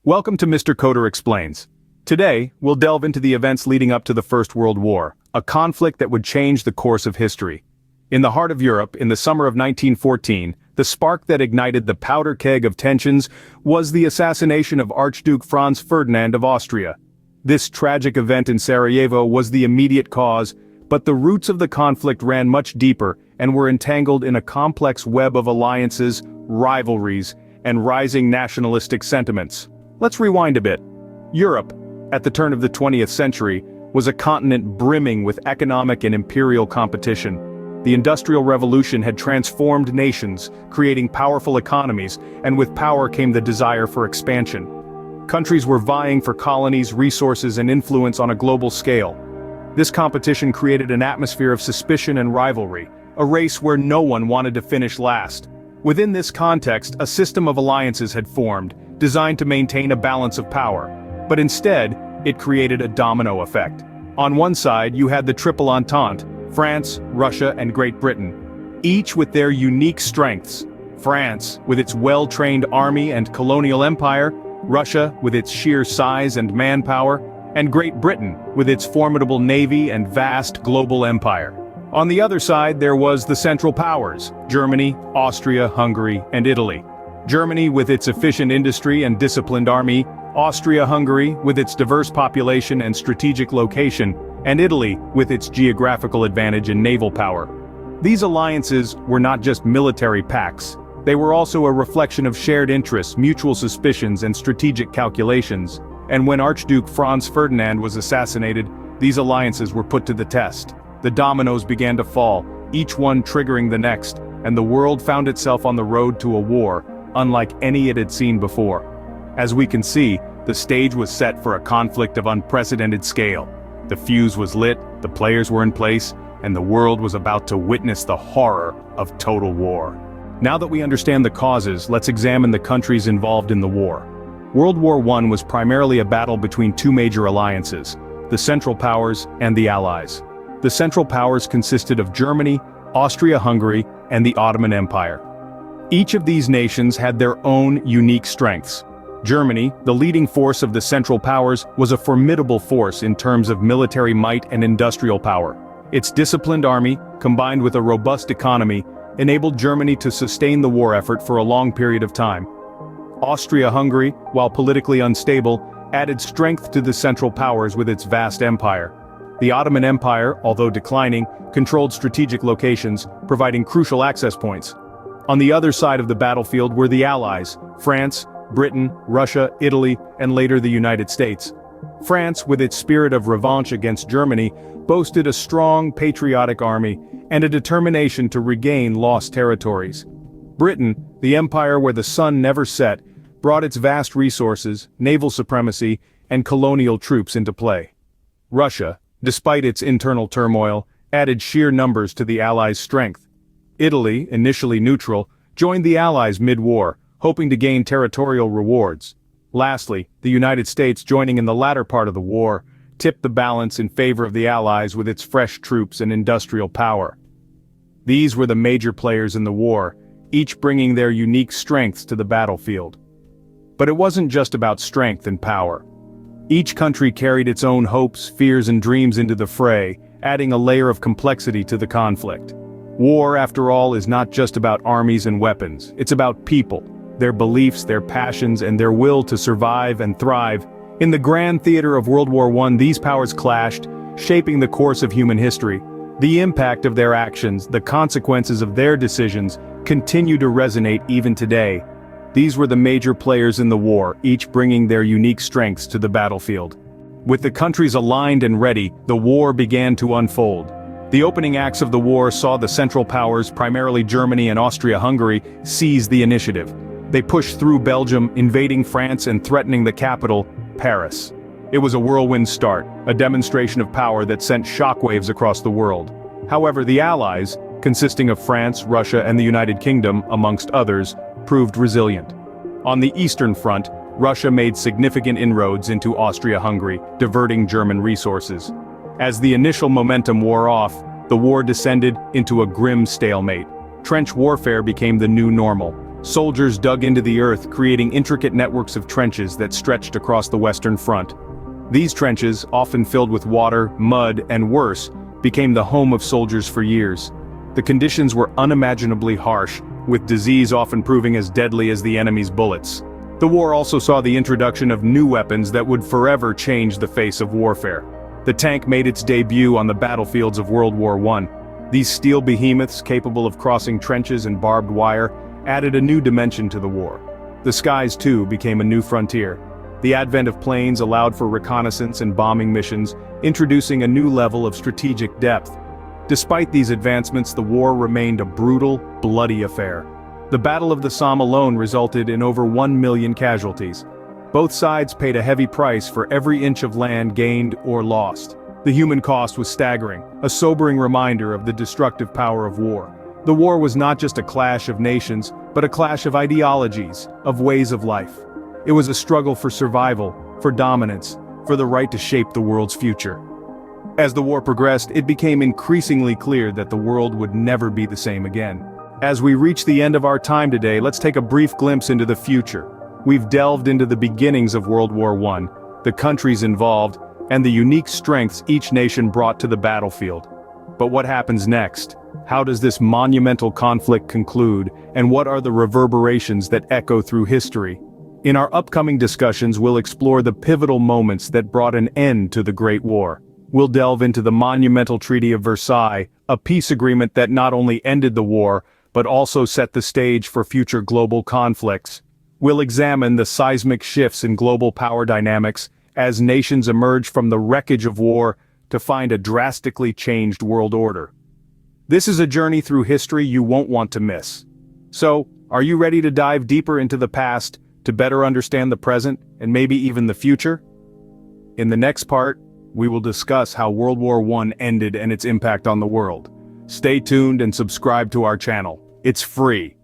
Welcome to Mr. Coder Explains. Today, we'll delve into the events leading up to the First World War, a conflict that would change the course of history. In the heart of Europe, in the summer of 1914, the spark that ignited the powder keg of tensions was the assassination of Archduke Franz Ferdinand of Austria. This tragic event in Sarajevo was the immediate cause, but the roots of the conflict ran much deeper and were entangled in a complex web of alliances, rivalries, and rising nationalistic sentiments. Let's rewind a bit. Europe, at the turn of the 20th century, was a continent brimming with economic and imperial competition. The Industrial Revolution had transformed nations, creating powerful economies, and with power came the desire for expansion. Countries were vying for colonies, resources, and influence on a global scale. This competition created an atmosphere of suspicion and rivalry, a race where no one wanted to finish last. Within this context, a system of alliances had formed, designed to maintain a balance of power. But instead, it created a domino effect. On one side, you had the Triple Entente, France, Russia, and Great Britain, each with their unique strengths. France, with its well-trained army and colonial empire, Russia, with its sheer size and manpower, and Great Britain, with its formidable navy and vast global empire. On the other side, there was the Central Powers, Germany, Austria, Hungary, and Italy. Germany with its efficient industry and disciplined army, Austria-Hungary with its diverse population and strategic location, and Italy with its geographical advantage and naval power. These alliances were not just military pacts, they were also a reflection of shared interests, mutual suspicions, and strategic calculations. And when Archduke Franz Ferdinand was assassinated, these alliances were put to the test. The dominoes began to fall, each one triggering the next, and the world found itself on the road to a war, unlike any it had seen before. As we can see, the stage was set for a conflict of unprecedented scale. The fuse was lit, the players were in place, and the world was about to witness the horror of total war. Now that we understand the causes, let's examine the countries involved in the war. World War I was primarily a battle between two major alliances, the Central Powers and the Allies. The Central Powers consisted of Germany, Austria-Hungary, and the Ottoman Empire. Each of these nations had their own unique strengths. Germany, the leading force of the Central Powers, was a formidable force in terms of military might and industrial power. Its disciplined army, combined with a robust economy, enabled Germany to sustain the war effort for a long period of time. Austria-Hungary, while politically unstable, added strength to the Central Powers with its vast empire. The Ottoman Empire, although declining, controlled strategic locations, providing crucial access points. On the other side of the battlefield were the Allies, France, Britain, Russia, Italy, and later the United States. France, with its spirit of revanche against Germany, boasted a strong, patriotic army and a determination to regain lost territories. Britain, the empire where the sun never set, brought its vast resources, naval supremacy, and colonial troops into play. Russia, despite its internal turmoil, added sheer numbers to the Allies' strength. Italy, initially neutral, joined the Allies mid-war, hoping to gain territorial rewards. Lastly, the United States, joining in the latter part of the war, tipped the balance in favor of the Allies with its fresh troops and industrial power. These were the major players in the war, each bringing their unique strengths to the battlefield. But it wasn't just about strength and power. Each country carried its own hopes, fears, and dreams into the fray, adding a layer of complexity to the conflict. War, after all, is not just about armies and weapons. It's about people, their beliefs, their passions, and their will to survive and thrive. In the grand theater of World War I, these powers clashed, shaping the course of human history. The impact of their actions, the consequences of their decisions, continue to resonate even today. These were the major players in the war, each bringing their unique strengths to the battlefield. With the countries aligned and ready, the war began to unfold. The opening acts of the war saw the Central Powers, primarily Germany and Austria-Hungary, seize the initiative. They pushed through Belgium, invading France and threatening the capital, Paris. It was a whirlwind start, a demonstration of power that sent shockwaves across the world. However, the Allies, consisting of France, Russia, and the United Kingdom, amongst others, proved resilient. On the Eastern Front, Russia made significant inroads into Austria-Hungary, diverting German resources. As the initial momentum wore off, the war descended into a grim stalemate. Trench warfare became the new normal. Soldiers dug into the earth, creating intricate networks of trenches that stretched across the Western Front. These trenches, often filled with water, mud, and worse, became the home of soldiers for years. The conditions were unimaginably harsh, with disease often proving as deadly as the enemy's bullets. The war also saw the introduction of new weapons that would forever change the face of warfare. The tank made its debut on the battlefields of World War I. These steel behemoths, capable of crossing trenches and barbed wire, added a new dimension to the war. The skies, too, became a new frontier. The advent of planes allowed for reconnaissance and bombing missions, introducing a new level of strategic depth. Despite these advancements, the war remained a brutal, bloody affair. The Battle of the Somme alone resulted in over 1 million casualties. Both sides paid a heavy price for every inch of land gained or lost. The human cost was staggering, a sobering reminder of the destructive power of war. The war was not just a clash of nations, but a clash of ideologies, of ways of life. It was a struggle for survival, for dominance, for the right to shape the world's future. As the war progressed, it became increasingly clear that the world would never be the same again. As we reach the end of our time today, let's take a brief glimpse into the future. We've delved into the beginnings of World War I, the countries involved, and the unique strengths each nation brought to the battlefield. But what happens next? How does this monumental conflict conclude, and what are the reverberations that echo through history? In our upcoming discussions, we'll explore the pivotal moments that brought an end to the Great War. We'll delve into the monumental Treaty of Versailles, a peace agreement that not only ended the war, but also set the stage for future global conflicts. We'll examine the seismic shifts in global power dynamics as nations emerge from the wreckage of war to find a drastically changed world order. This is a journey through history you won't want to miss. So, are you ready to dive deeper into the past, to better understand the present, and maybe even the future? In the next part, we will discuss how World War I ended and its impact on the world. Stay tuned and subscribe to our channel. It's free.